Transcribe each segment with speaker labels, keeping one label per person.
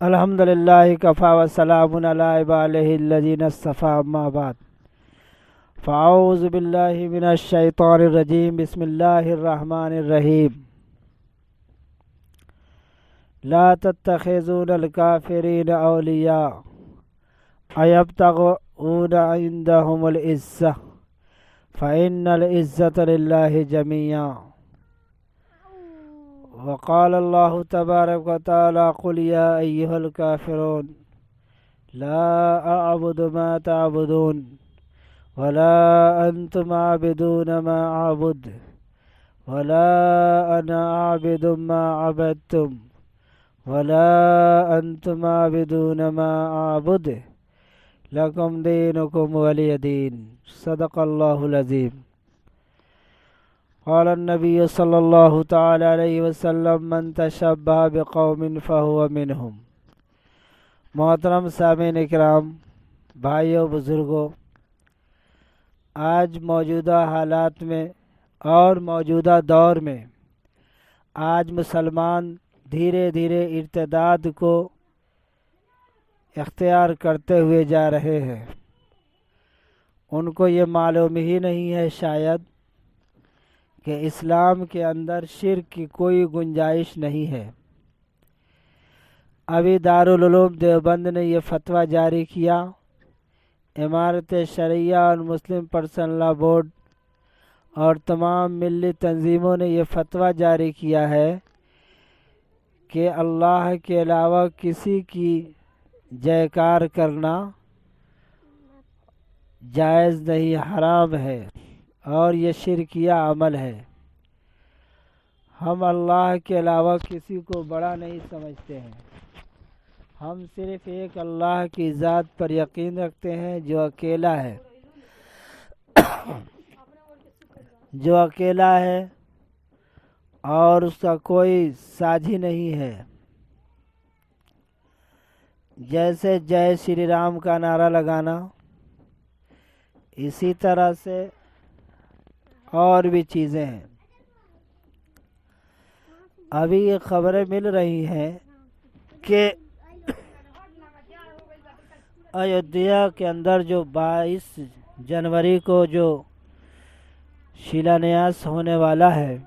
Speaker 1: الحمد للہ کفا وسلام علی عبادہ الذین اصطفی اما بعد فاعوذ باللہ من الشیطان الرجیم بسم اللہ الرحمن الرحیم لا تتخذون الکافرین اولیاء ایبتغون عندهم العزة فإن العزة للہ جميعا وقال اللہ تبارک و تعالی قل یا ایہا الکافرون لا اعبد ما تعبدون ولا انتم عابدون ما اعبد ولا انا عابد ما عبدتم ولا انتم عابدون ما اعبد لکم دینکم ولی دین صدق اللہ العظیم قال النبی صلی اللہ تعالی علیہ وسلم من تشبہ بقوم فہو منہم۔ محترم سامعین اکرام، بھائیوں بزرگوں، آج موجودہ حالات میں اور موجودہ دور میں آج مسلمان دھیرے دھیرے ارتداد کو اختیار کرتے ہوئے جا رہے ہیں۔ ان کو یہ معلوم ہی نہیں ہے شاید کہ اسلام کے اندر شرک کی کوئی گنجائش نہیں ہے۔ ابھی دارالعلوم دیوبند نے یہ فتویٰ جاری کیا، امارت شرعیہ اور مسلم پرسنل لا بورڈ اور تمام ملی تنظیموں نے یہ فتویٰ جاری کیا ہے کہ اللہ کے علاوہ کسی کی جیکار کرنا جائز نہیں، حرام ہے اور یہ شرکیہ عمل ہے۔ ہم اللہ کے علاوہ کسی کو بڑا نہیں سمجھتے ہیں، ہم صرف ایک اللہ کی ذات پر یقین رکھتے ہیں جو اکیلا ہے اور اس کا کوئی ساجھی نہیں ہے۔ جیسے جے شری رام کا نعرہ لگانا، اسی طرح سے اور بھی چیزیں ہیں۔ ابھی یہ خبریں مل رہی ہیں کہ ایودھیا کے اندر جو 22 جنوری کو جو شیلانیاس ہونے والا ہے،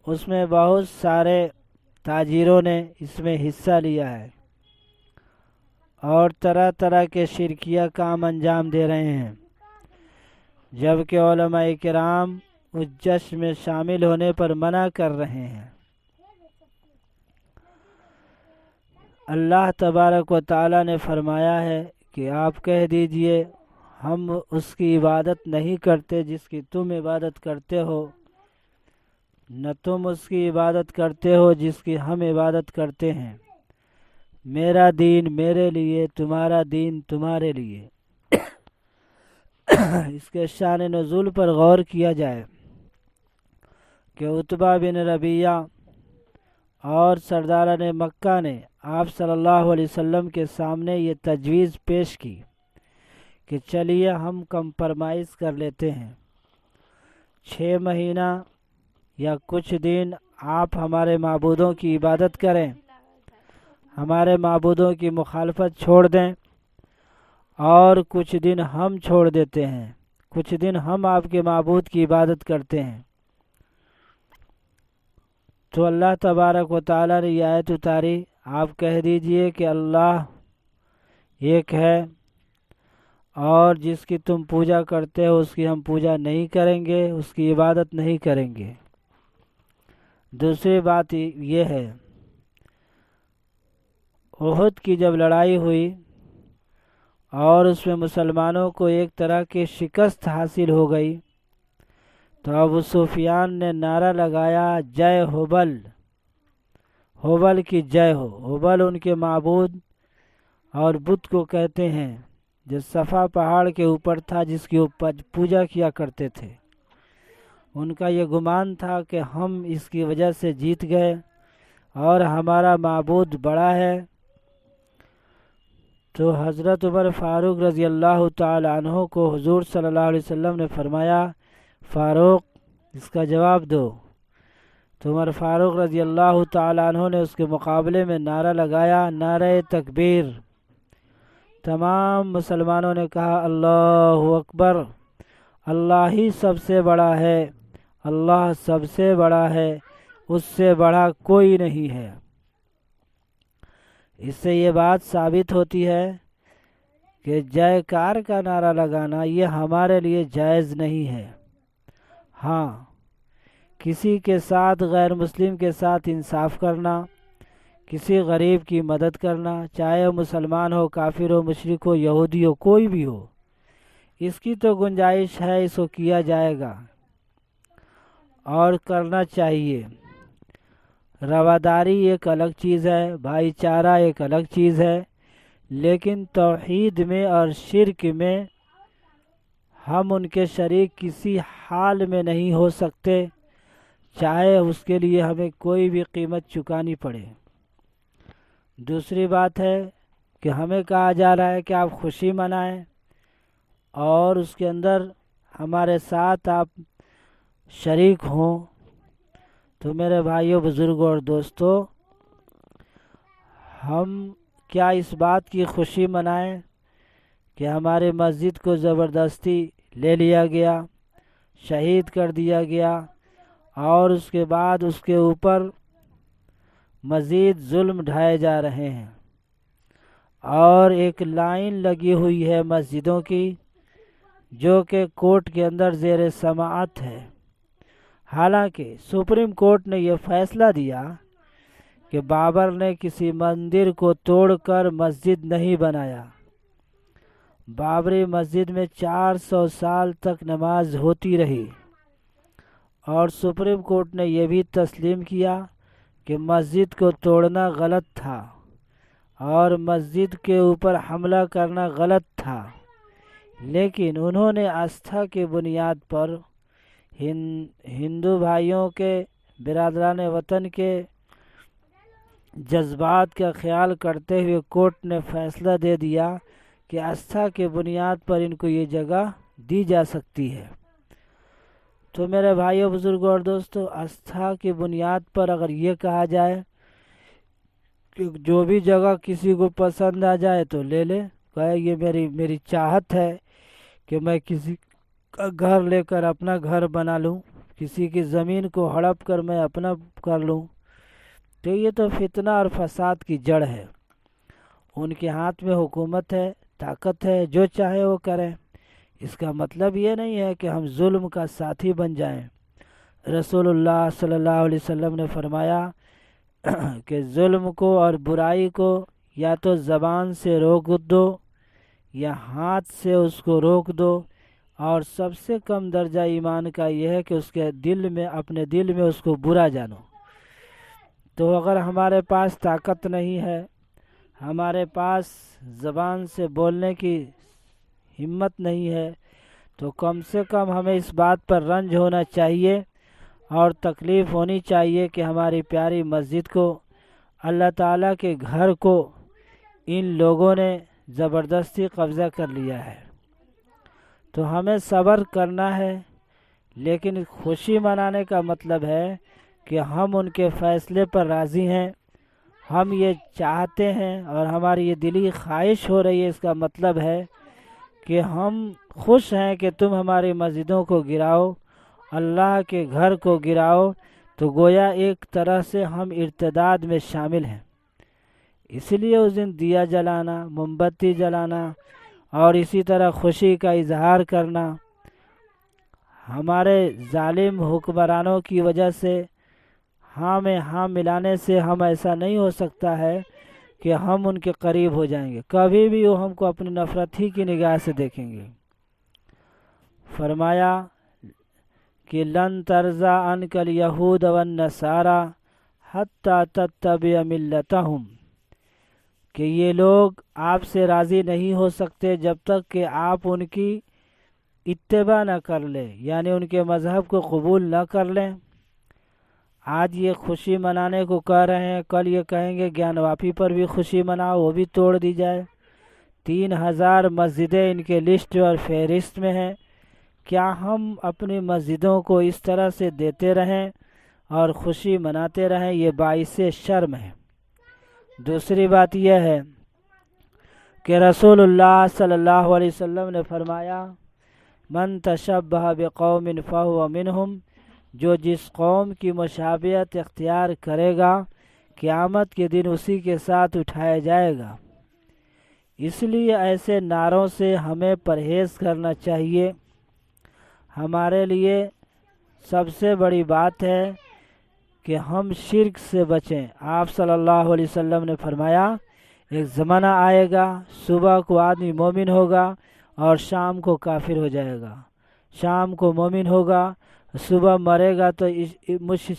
Speaker 1: اس میں بہت سارے تاجروں نے اس میں حصہ لیا ہے اور طرح طرح کے شرکیہ کام انجام دے رہے ہیں، جبکہ علماء کرام اس جشن میں شامل ہونے پر منع کر رہے ہیں۔ اللہ تبارک و تعالی نے فرمایا ہے کہ آپ کہہ دیجئے ہم اس کی عبادت نہیں کرتے جس کی تم عبادت کرتے ہو، نہ تم اس کی عبادت کرتے ہو جس کی ہم عبادت کرتے ہیں، میرا دین میرے لیے، تمہارا دین تمہارے لیے۔ اس کے شان نزول پر غور کیا جائے کہ عتبہ بن ربیعہ اور سرداران مکہ نے آپ صلی اللہ علیہ وسلم کے سامنے یہ تجویز پیش کی کہ چلیے ہم کمپرمائز کر لیتے ہیں، 6 مہینہ یا کچھ دن آپ ہمارے معبودوں کی عبادت کریں، ہمارے معبودوں کی مخالفت چھوڑ دیں، اور کچھ دن ہم چھوڑ دیتے ہیں، کچھ دن ہم آپ کے معبود کی عبادت کرتے ہیں۔ تو اللہ تبارک و تعالی نے یہ آیت اتاری، آپ کہہ دیجئے کہ اللہ ایک ہے اور جس کی تم پوجا کرتے ہو اس کی ہم پوجا نہیں کریں گے، اس کی عبادت نہیں کریں گے۔ دوسری بات یہ ہے، احد کی جب لڑائی ہوئی اور اس میں مسلمانوں کو ایک طرح کی شکست حاصل ہو گئی، تو ابو سفیان نے نعرہ لگایا جے ہبل، ہبل کی جے ہو۔ ہبل ان کے معبود اور بت کو کہتے ہیں جو صفا پہاڑ کے اوپر تھا، جس کی اوپر پوجا کیا کرتے تھے۔ ان کا یہ گمان تھا کہ ہم اس کی وجہ سے جیت گئے اور ہمارا معبود بڑا ہے۔ تو حضرت عمر فاروق رضی اللہ تعالی عنہ کو حضور صلی اللہ علیہ وسلم نے فرمایا، فاروق اس کا جواب دو۔ تو عمر فاروق رضی اللہ تعالیٰ عنہ نے اس کے مقابلے میں نعرہ لگایا، نعرہ تکبیر۔ تمام مسلمانوں نے کہا اللہ اکبر، اللہ ہی سب سے بڑا ہے، اللہ سب سے بڑا ہے، اس سے بڑا کوئی نہیں ہے۔ اس سے یہ بات ثابت ہوتی ہے کہ جے کار کا نعرہ لگانا یہ ہمارے لیے جائز نہیں ہے۔ ہاں، کسی کے ساتھ غیر مسلم کے ساتھ انصاف کرنا، کسی غریب کی مدد کرنا، چاہے وہ مسلمان ہو، کافر ہو، مشرک ہو، یہودی ہو، کوئی بھی ہو، اس کی تو گنجائش ہے، اس کو کیا جائے گا اور کرنا چاہیے۔ رواداری ایک الگ چیز ہے، بھائی چارہ ایک الگ چیز ہے، لیکن توحید میں اور شرک میں ہم ان کے شریک کسی حال میں نہیں ہو سکتے، چاہے اس کے لیے ہمیں کوئی بھی قیمت چکانی پڑے۔ دوسری بات ہے کہ ہمیں کہا جا رہا ہے کہ آپ خوشی منائیں اور اس کے اندر ہمارے ساتھ آپ شریک ہوں۔ تو میرے بھائیوں، بزرگوں اور دوستو، ہم کیا اس بات کی خوشی منائیں کہ ہماری مسجد کو زبردستی لے لیا گیا، شہید کر دیا گیا، اور اس کے بعد اس کے اوپر مزید ظلم ڈھائے جا رہے ہیں، اور ایک لائن لگی ہوئی ہے مسجدوں کی جو کہ کورٹ کے اندر زیر سماعت ہے۔ حالانکہ سپریم کورٹ نے یہ فیصلہ دیا کہ بابر نے کسی مندر کو توڑ کر مسجد نہیں بنایا۔ بابری مسجد میں 400 سال تک نماز ہوتی رہی، اور سپریم کورٹ نے یہ بھی تسلیم کیا کہ مسجد کو توڑنا غلط تھا اور مسجد کے اوپر حملہ کرنا غلط تھا، لیکن انہوں نے آستھا کی بنیاد پر ہندو بھائیوں کے، برادران وطن کے جذبات کا خیال کرتے ہوئے کورٹ نے فیصلہ دے دیا کہ آستھا کی بنیاد پر ان کو یہ جگہ دی جا سکتی ہے۔ تو میرے بھائیوں، بزرگوں اور دوستو، آستھا کی بنیاد پر اگر یہ کہا جائے کہ جو بھی جگہ کسی کو پسند آ جائے تو لے لے، کہے یہ میری چاہت ہے کہ میں کسی کا گھر لے کر اپنا گھر بنا لوں، کسی کی زمین کو ہڑپ کر میں اپنا کر لوں، تو یہ تو فتنہ اور فساد کی جڑ ہے۔ ان کے ہاتھ میں حکومت ہے، طاقت ہے، جو چاہے وہ کریں۔ اس کا مطلب یہ نہیں ہے کہ ہم ظلم کا ساتھی بن جائیں۔ رسول اللہ صلی اللہ علیہ وسلم نے فرمایا کہ ظلم کو اور برائی کو یا تو زبان سے روک دو یا ہاتھ سے اس کو روک دو، اور سب سے کم درجہ ایمان کا یہ ہے کہ اس کے دل میں، اپنے دل میں اس کو برا جانو۔ تو اگر ہمارے پاس طاقت نہیں ہے، ہمارے پاس زبان سے بولنے کی ہمت نہیں ہے، تو کم سے کم ہمیں اس بات پر رنج ہونا چاہیے اور تکلیف ہونی چاہیے کہ ہماری پیاری مسجد کو، اللہ تعالیٰ کے گھر کو ان لوگوں نے زبردستی قبضہ کر لیا ہے۔ تو ہمیں صبر کرنا ہے، لیکن خوشی منانے کا مطلب ہے کہ ہم ان کے فیصلے پر راضی ہیں، ہم یہ چاہتے ہیں اور ہماری یہ دلی خواہش ہو رہی ہے۔ اس کا مطلب ہے کہ ہم خوش ہیں کہ تم ہماری مسجدوں کو گراؤ، اللہ کے گھر کو گراؤ، تو گویا ایک طرح سے ہم ارتداد میں شامل ہیں۔ اس لیے اس دن دیا جلانا، موم بتی جلانا اور اسی طرح خوشی کا اظہار کرنا، ہمارے ظالم حکمرانوں کی وجہ سے ہاں میں ہاں ملانے سے ہم ایسا نہیں ہو سکتا ہے کہ ہم ان کے قریب ہو جائیں گے، کبھی بھی وہ ہم کو اپنی نفرت ہی کی نگاہ سے دیکھیں گے۔ فرمایا کہ لن ترضى عنك اليهود والنصارى حتى تتبع ملتهم، کہ یہ لوگ آپ سے راضی نہیں ہو سکتے جب تک کہ آپ ان کی اتباع نہ کر لیں، یعنی ان کے مذہب کو قبول نہ کر لیں۔ آج یہ خوشی منانے کو کہہ رہے ہیں، کل یہ کہیں گے گیان واپی پر بھی خوشی مناؤ، وہ بھی توڑ دی جائے۔ 3000 مسجدیں ان کے لسٹ اور فہرست میں ہیں۔ کیا ہم اپنی مسجدوں کو اس طرح سے دیتے رہیں اور خوشی مناتے رہیں، یہ باعث شرم ہے۔ دوسری بات یہ ہے کہ رسول اللہ صلی اللہ علیہ وسلم نے فرمایا من تشبہ بقوم فہو منہم، جو جس قوم کی مشابہت اختیار کرے گا قیامت کے دن اسی کے ساتھ اٹھایا جائے گا۔ اس لیے ایسے نعروں سے ہمیں پرہیز کرنا چاہیے۔ ہمارے لیے سب سے بڑی بات ہے کہ ہم شرک سے بچیں۔ آپ صلی اللہ علیہ وسلم نے فرمایا ایک زمانہ آئے گا صبح کو آدمی مومن ہوگا اور شام کو کافر ہو جائے گا، شام کو مومن ہوگا، صبح مرے گا تو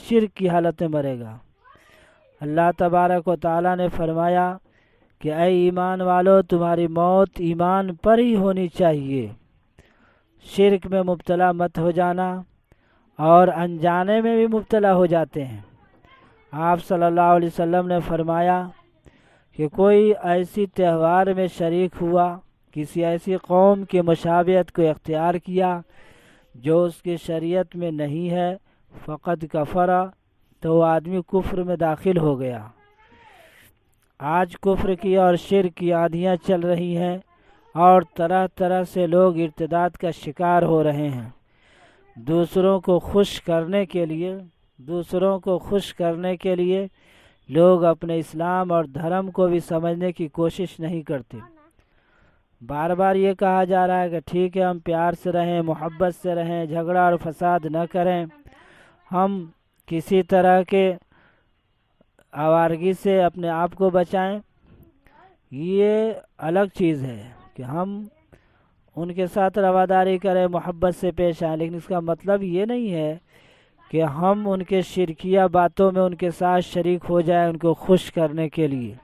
Speaker 1: شرک کی حالت میں مرے گا۔ اللہ تبارک و تعالیٰ نے فرمایا کہ اے ایمان والو، تمہاری موت ایمان پر ہی ہونی چاہیے، شرک میں مبتلا مت ہو جانا، اور انجانے میں بھی مبتلا ہو جاتے ہیں۔ آپ صلی اللہ علیہ وسلم نے فرمایا کہ کوئی ایسی تہوار میں شریک ہوا، کسی ایسی قوم کی مشابہت کو اختیار کیا جو اس کی شریعت میں نہیں ہے، فقط کفر، تو وہ آدمی کفر میں داخل ہو گیا۔ آج کفر کی اور شرک کی آندھیاں چل رہی ہیں اور طرح طرح سے لوگ ارتداد کا شکار ہو رہے ہیں۔ دوسروں کو خوش کرنے کے لیے لوگ اپنے اسلام اور دھرم کو بھی سمجھنے کی کوشش نہیں کرتے۔ بار بار یہ کہا جا رہا ہے کہ ٹھیک ہے ہم پیار سے رہیں، محبت سے رہیں، جھگڑا اور فساد نہ کریں، ہم کسی طرح کے آوارگی سے اپنے آپ کو بچائیں۔ یہ الگ چیز ہے کہ ہم ان کے ساتھ رواداری کریں، محبت سے پیش آئیں، لیکن اس کا مطلب یہ نہیں ہے کہ ہم ان کے شرکیہ باتوں میں ان کے ساتھ شریک ہو جائیں ان کو خوش کرنے کے لیے۔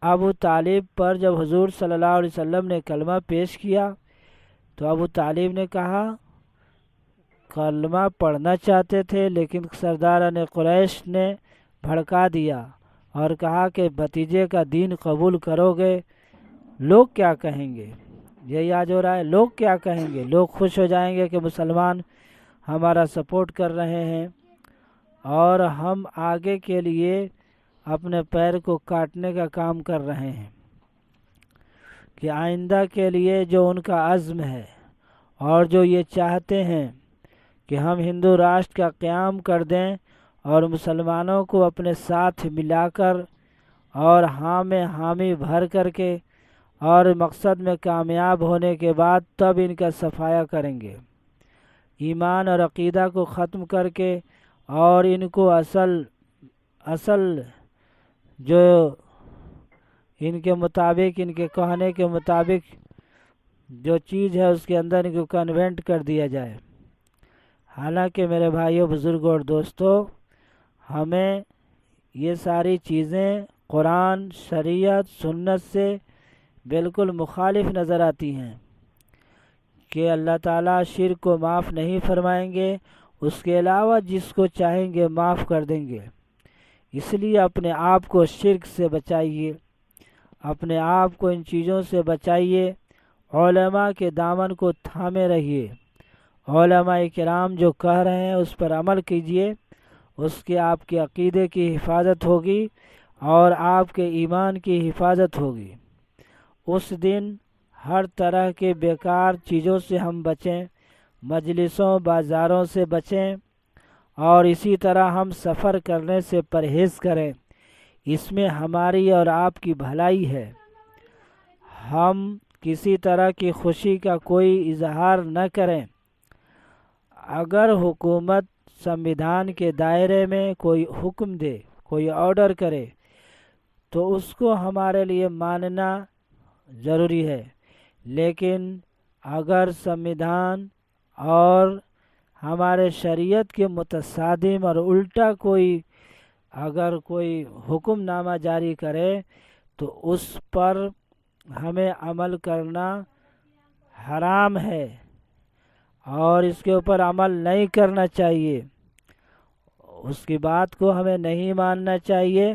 Speaker 1: ابو طالب پر جب حضور صلی اللہ علیہ وسلم نے کلمہ پیش کیا تو ابو طالب نے کہا کلمہ پڑھنا چاہتے تھے، لیکن سرداران قریش نے بھڑکا دیا اور کہا کہ بھتیجے کا دین قبول کرو گے، لوگ کیا کہیں گے؟ یہی آج ہو رہا ہے، لوگ کیا کہیں گے؟ لوگ خوش ہو جائیں گے کہ مسلمان ہمارا سپورٹ کر رہے ہیں، اور ہم آگے کے لیے اپنے پیر کو کاٹنے کا کام کر رہے ہیں کہ آئندہ کے لیے جو ان کا عزم ہے اور جو یہ چاہتے ہیں کہ ہم ہندو راشٹر کا قیام کر دیں اور مسلمانوں کو اپنے ساتھ ملا کر اور حامی بھر کر کے اور مقصد میں کامیاب ہونے کے بعد تب ان کا صفایا کریں گے، ایمان اور عقیدہ کو ختم کر کے، اور ان کو اصل جو ان کے مطابق، ان کے کہنے کے مطابق جو چیز ہے اس کے اندر ان کو کنورٹ کر دیا جائے۔ حالانکہ میرے بھائیوں، بزرگوں اور دوستوں، ہمیں یہ ساری چیزیں قرآن، شریعت، سنت سے بالکل مخالف نظر آتی ہیں کہ اللہ تعالیٰ شرک کو معاف نہیں فرمائیں گے، اس کے علاوہ جس کو چاہیں گے معاف کر دیں گے۔ اس لیے اپنے آپ کو شرک سے بچائیے، اپنے آپ کو ان چیزوں سے بچائیے، علماء کے دامن کو تھامے رہیے، علماء کرام جو کہہ رہے ہیں اس پر عمل کیجیے، اس کے آپ کے عقیدے کی حفاظت ہوگی اور آپ کے ایمان کی حفاظت ہوگی۔ اس دن ہر طرح کے بیکار چیزوں سے ہم بچیں، مجلسوں بازاروں سے بچیں، اور اسی طرح ہم سفر کرنے سے پرہیز کریں، اس میں ہماری اور آپ کی بھلائی ہے۔ ہم کسی طرح کی خوشی کا کوئی اظہار نہ کریں۔ اگر حکومت سمویدھان کے دائرے میں کوئی حکم دے، کوئی آرڈر کرے، تو اس کو ہمارے لیے ماننا ضروری ہے، لیکن اگر سمویدھان اور ہمارے شریعت کے متصادم اور الٹا اگر کوئی حکم نامہ جاری کرے تو اس پر ہمیں عمل کرنا حرام ہے اور اس کے اوپر عمل نہیں کرنا چاہیے، اس کی بات کو ہمیں نہیں ماننا چاہیے،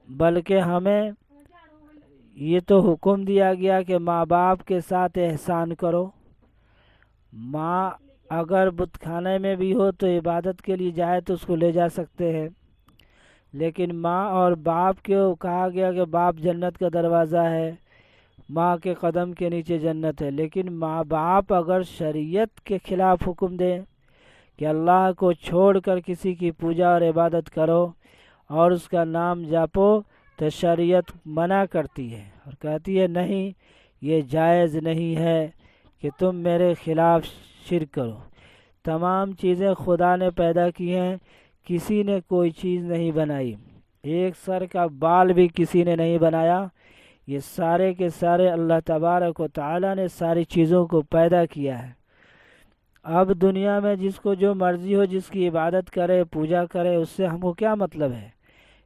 Speaker 1: بلکہ ہمیں یہ تو حکم دیا گیا کہ ماں باپ کے ساتھ احسان کرو، ماں اگر بت خانے میں بھی ہو تو عبادت کے لیے جائے تو اس کو لے جا سکتے ہیں، لیکن ماں اور باپ کو کہا گیا کہ باپ جنت کا دروازہ ہے، ماں کے قدم کے نیچے جنت ہے، لیکن ماں باپ اگر شریعت کے خلاف حکم دیں کہ اللہ کو چھوڑ کر کسی کی پوجا اور عبادت کرو اور اس کا نام جپو، تو شریعت منع کرتی ہے اور کہتی ہے نہیں، یہ جائز نہیں ہے کہ تم میرے خلاف شرک کرو۔ تمام چیزیں خدا نے پیدا کی ہیں، کسی نے کوئی چیز نہیں بنائی، ایک سر کا بال بھی کسی نے نہیں بنایا، یہ سارے کے سارے اللہ تبارک و تعالی نے ساری چیزوں کو پیدا کیا ہے۔ اب دنیا میں جس کو جو مرضی ہو، جس کی عبادت کرے، پوجا کرے، اس سے ہم کو کیا مطلب ہے،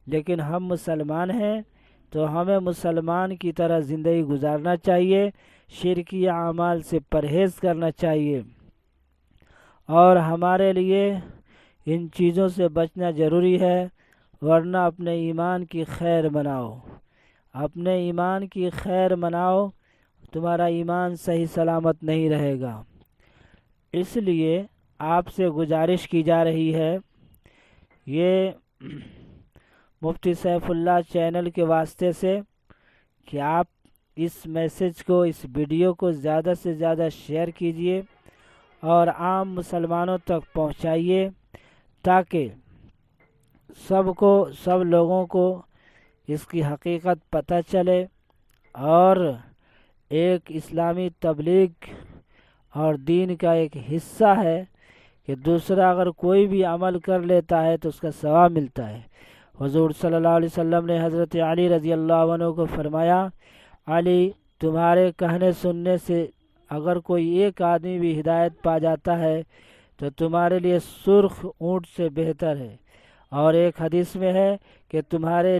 Speaker 1: لیکن ہم مسلمان ہیں تو ہمیں مسلمان کی طرح زندگی گزارنا چاہیے، شرکی اعمال سے پرہیز کرنا چاہیے، اور ہمارے لیے ان چیزوں سے بچنا ضروری ہے، ورنہ اپنے ایمان کی خیر مناؤ، اپنے ایمان کی خیر مناؤ، تمہارا ایمان صحیح سلامت نہیں رہے گا۔ اس لیے آپ سے گزارش کی جا رہی ہے، یہ مفتی سیف اللہ چینل کے واسطے سے، کہ آپ اس میسج کو، اس ویڈیو کو زیادہ سے زیادہ شیئر کیجئے اور عام مسلمانوں تک پہنچائیے، تاکہ سب لوگوں کو اس کی حقیقت پتہ چلے، اور ایک اسلامی تبلیغ اور دین کا ایک حصہ ہے کہ دوسرا اگر کوئی بھی عمل کر لیتا ہے تو اس کا ثواب ملتا ہے۔ حضور صلی اللہ علیہ وسلم نے حضرت علی رضی اللہ عنہ کو فرمایا، علی تمہارے کہنے سننے سے اگر کوئی ایک آدمی بھی ہدایت پا جاتا ہے تو تمہارے لیے سرخ اونٹ سے بہتر ہے، اور ایک حدیث میں ہے کہ تمہارے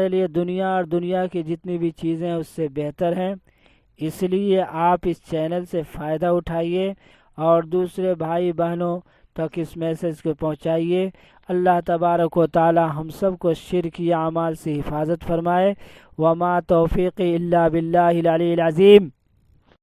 Speaker 1: لیے دنیا اور دنیا کی جتنی بھی چیزیں اس سے بہتر ہیں۔ اس لیے آپ اس چینل سے فائدہ اٹھائیے اور دوسرے بھائی بہنوں تک اس میسج کو پہنچائیے۔ اللہ تبارک و تعالی ہم سب کو شرکی اعمال سے حفاظت فرمائے۔ وما توفیقی الا باللہ العلی العظیم۔